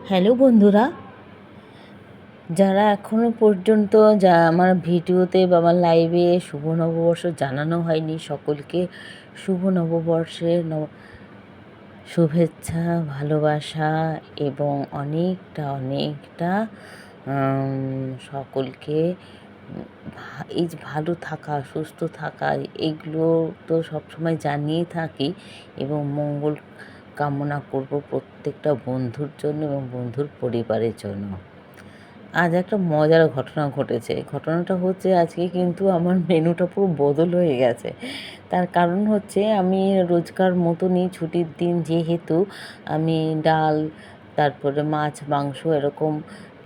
Hello বন্ধুরা, যারা এখনও পর্যন্ত আমার ভিডিওতে বা আমার লাইভে শুভ নববর্ষ জানানো হয়নি, সকলকে শুভ নববর্ষের শুভেচ্ছা, ভালোবাসা এবং অনেকটা অনেকটা সকলকে এই যে ভালো থাকা, সুস্থ থাকা, এগুলো তো সবসময় জানিয়েই থাকি এবং মঙ্গল কামনা করব প্রত্যেকটা বন্ধুর জন্য এবং বন্ধুর পরিবারের জন্য। আজ একটা মজার ঘটনা ঘটেছে। ঘটনাটা হচ্ছে, আজকে কিন্তু আমার মেনুটা পুরো বদল হয়ে গেছে। তার কারণ হচ্ছে, আমি রোজকার মতনই ছুটির দিন যেহেতু আমি ডাল, তারপরে মাছ, মাংস এরকম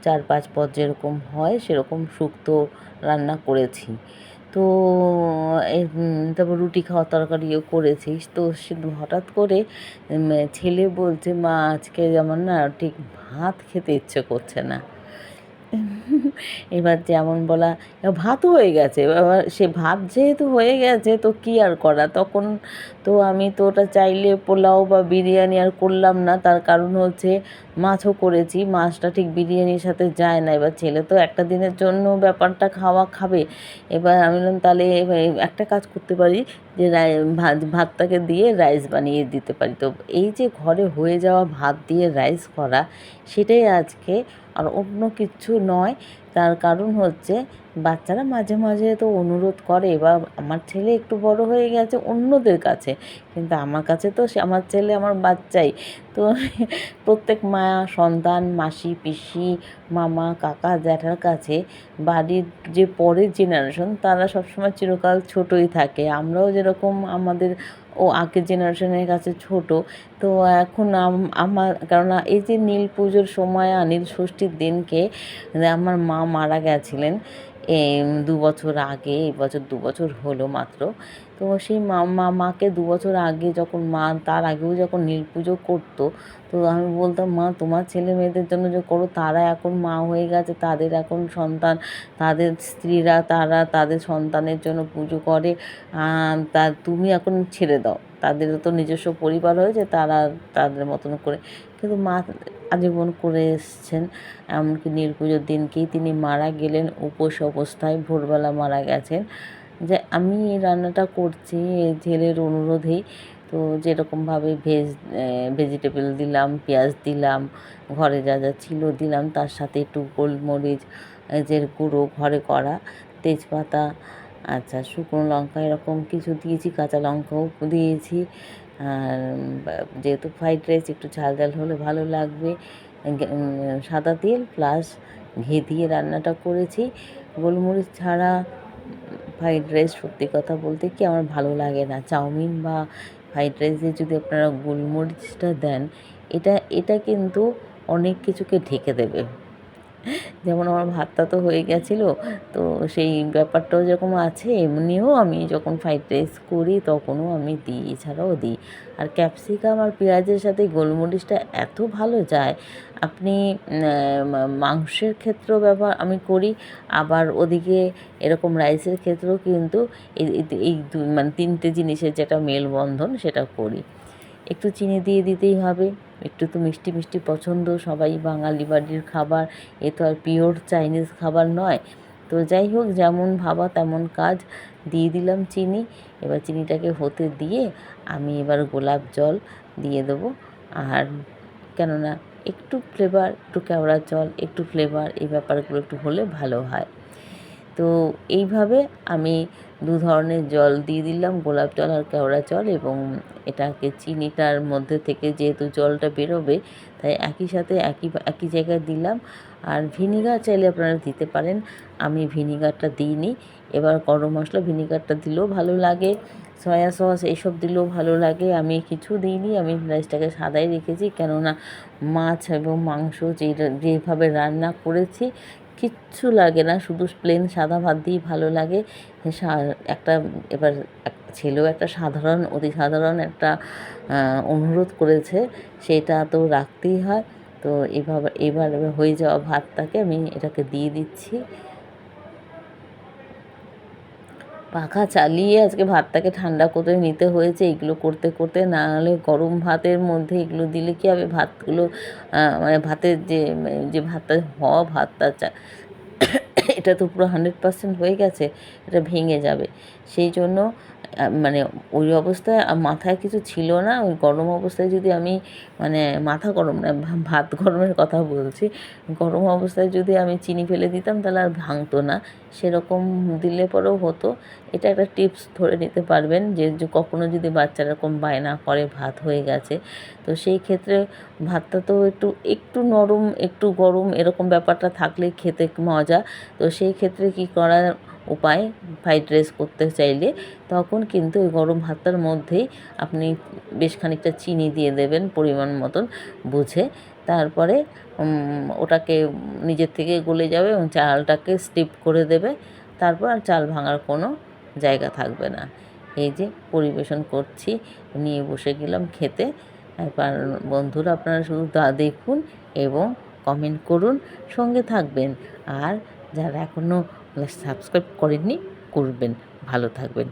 4-5 পদ যেরকম হয় সেরকম শুক্তো রান্না করেছি। তো তারপর রুটি খাওয়ার তরকারিও করেছি। তো সে হঠাৎ করে ছেলে বলছে, "মা, আজকে আমার না ঠিক ভাত খেতে ইচ্ছে করছে না।" এবার যেমন বলা, ভাতও হয়ে গেছে। এবার সে ভাত যেহেতু হয়ে গেছে তো কী আর করা, তখন তো আমি তো ওটা চাইলে পোলাও বা বিরিয়ানি আর করলাম না। তার কারণ হচ্ছে, মাছও করেছি, মাছটা ঠিক বিরিয়ানির সাথে যায় না। এবার ছেলে তো একটা দিনের জন্য ব্যাপারটা খাবে। এবার আমি বললাম, তাহলে একটা কাজ করতে পারি, যে ভাতটাকে দিয়ে রাইস বানিয়ে দিতে পারি। তো এই যে ঘরে হয়ে যাওয়া ভাত দিয়ে রাইস করা, সেটাই আজকে, আর অন্য কিছু নয়। তার কারণ হচ্ছে, বাচ্চারা মাঝে মাঝে তো অনুরোধ করে, বা আমার ছেলে একটু বড় হয়ে গেছে অন্যদের কাছে, কিন্তু আমার কাছে তো আমার ছেলে আমার বাচ্চাই। তো প্রত্যেক মা সন্তান, মাসি, পিসি, মামা, কাকা, জ্যাঠার কাছে বাড়ির যে পরের জেনারেশন, তারা সবসময় চিরকাল ছোটই থাকে। আমরাও যেরকম আমাদের আগের জেনারেশনের কাছে ছোট। তো এখন আমার, কেননা এই যে নীল পুজোর সময়, নীল ষষ্ঠীর দিনকে আমার মা মারা গেছিলেন 2 বছর আগে। এই বছর 2 বছর হলো মাত্র। তো সেই মাকে 2 বছর আগে যখন মা, তার আগেও যখন নীল পুজো করতো, তো আমি বলতাম, "মা, তোমার ছেলে মেয়েদের জন্য যে করো, তারা এখন মা হয়ে গেছে, তাদের এখন সন্তান, তাদের স্ত্রীরা, তারা তাদের সন্তানের জন্য পুজো করে, তা তুমি এখন ছেড়ে দাও, তাদেরও তো নিজস্ব পরিবার হয়েছে, তারা তাদের মতন করে।" কিন্তু মা আজীবন করে এসছেন। এমনকি নীল পুজোর দিনকেই তিনি মারা গেলেন উপোস অবস্থায়, ভোরবেলা মারা গেছেন। যে আমি এই রান্নাটা করছি এই ছেলের অনুরোধেই। তো যেরকমভাবে ভেজিটেবল দিলাম, পেঁয়াজ দিলাম, ঘরে যা যা ছিল দিলাম, তার সাথে একটু গোলমরিচ যে গুঁড়ো ঘরে করা, তেজপাতা, আচ্ছা, শুকনো লঙ্কা, এরকম কিছু দিয়েছি, কাঁচা লঙ্কাও দিয়েছি। আর যেহেতু ফ্রাইড রাইস একটু ঝাল ঝাল হলে ভালো লাগবে, সাদা তেল প্লাস ঘি দিয়ে রান্নাটা করেছি। গোলমরিচ ছাড়া ফ্রাইড রাইস, সত্যি কথা বলতে কি, আমার ভালো লাগে না। চাউমিন বা ফ্রাইড রাইসে যদি আপনারা গোলমরিচটা দেন, এটা এটা কিন্তু অনেক কিছুকে ঢেকে দেবে। যেমন আমার ভাতটা তো হয়ে গেছিলো, তো সেই ব্যাপারটাও যেরকম আছে, এমনিও আমি যখন ফ্রাইড রাইস করি তখনও আমি দিই, এছাড়াও দিই। আর ক্যাপসিকাম আর পেঁয়াজের সাথে গোলমরিচটা এত ভালো যায়। আপনি মাংসের ক্ষেত্রেও আমি করি, আবার ওদিকে এরকম রাইসের ক্ষেত্রেও কিন্তু এই মানে 3টে জিনিসের যেটা মেলবন্ধন, সেটা করি। একটু চিনি দিয়ে দিতেই হবে, একটু তো মিষ্টি মিষ্টি পছন্দ, সবাই বাঙালি বাড়ির খাবার, এ তো আর পিওর চাইনিজ খাবার নয়। তো যাই হোক, যেমন ভাবা তেমন কাজ, দিয়ে দিলাম চিনি। এবার চিনিটাকে হতে দিয়ে আমি এবার গোলাপ জল দিয়ে দেবো। আর কেননা একটু ফ্লেভার, একটু কেওড়া জল, একটু ফ্লেভার, এই ব্যাপারগুলো একটু হলে ভালো হয়। তো এইভাবে আমি 2 ধরনের জল দিয়ে দিলাম, গোলাপ জল আর কেওড়া জল, এবং এটাকে চিনিটার মধ্যে থেকে যেহেতু জলটা বেরোবে, তাই একই সাথে একই জায়গায় দিলাম। আর ভিনিগার চাইলে আপনারা দিতে পারেন, আমি ভিনিগারটা দিইনি। এবার গরম মশলা, ভিনিগারটা দিলেও ভালো লাগে, সয়া সস এইসব দিলেও ভালো লাগে। আমি কিছু দিইনি, আমি রাইসটাকে সাদাই রেখেছি, কেননা মাছ এবং মাংস যেভাবে রান্না করেছি কিচ্ছু লাগে না, শুধু প্লেন সাদা ভাত দিয়েই ভালো লাগে। একটা, এবার ছেলেও একটা অতি সাধারণ একটা অনুরোধ করেছে, সেটা তো রাখতেই হয়। তো এবার হয়ে যাওয়া ভাতটাকে আমি এটাকে দিয়ে দিচ্ছি। পাখা চালিয়ে আজকে ভাতটাকে ঠান্ডা করে নিতে হয়েছে এগুলো করতে করতে। না হলে গরম ভাতের মধ্যে এগুলো দিলে কী হবে, ভাতগুলো মানে ভাতের যে ভাতটা হওয়া ভাতটা এটা তো পুরো 100% হয়ে গেছে, এটা ভেঙে যাবে। সেই জন্য মানে ওই অবস্থায় মাথায় কিছু ছিল না, ওই গরম অবস্থায় যদি আমি মানে মাথা গরম না, ভাত গরমের কথা বলছি, গরম অবস্থায় যদি আমি চিনি ফেলে দিতাম তাহলে আর ভাঙতো না, সেরকম দিলে পরেও হতো। এটা একটা টিপস ধরে নিতে পারবেন যে কখনও যদি বাচ্চারা এরকম বায়না করে ভাত হয়ে গেছে, তো সেই ক্ষেত্রে ভাতটা তো একটু একটু নরম একটু গরম এরকম ব্যাপারটা থাকলে খেতে মজা। তো সেই ক্ষেত্রে কী করার উপায়, ফ্রাইড রাইস করতে চাইলে তখন কিন্তু ওই গরম ভাতটার মধ্যেই আপনি বেশ খানিকটা চিনি দিয়ে দেবেন পরিমাণ মতন বুঝে। তারপরে ওটাকে নিজের থেকে গলে যাবে এবং চালটাকে স্টিপ করে দেবে। তারপর আর চাল ভাঙার কোনো জায়গা থাকবে না। এই যে পরিবেশন করছি, নিয়ে বসে গেলাম খেতে। এবার বন্ধুরা আপনারা শুধু দেখুন এবং কমেন্ট করুন, সঙ্গে থাকবেন। আর যারা এখনও সাবস্ক্রাইব করেননি করবেন। ভালো থাকবেন।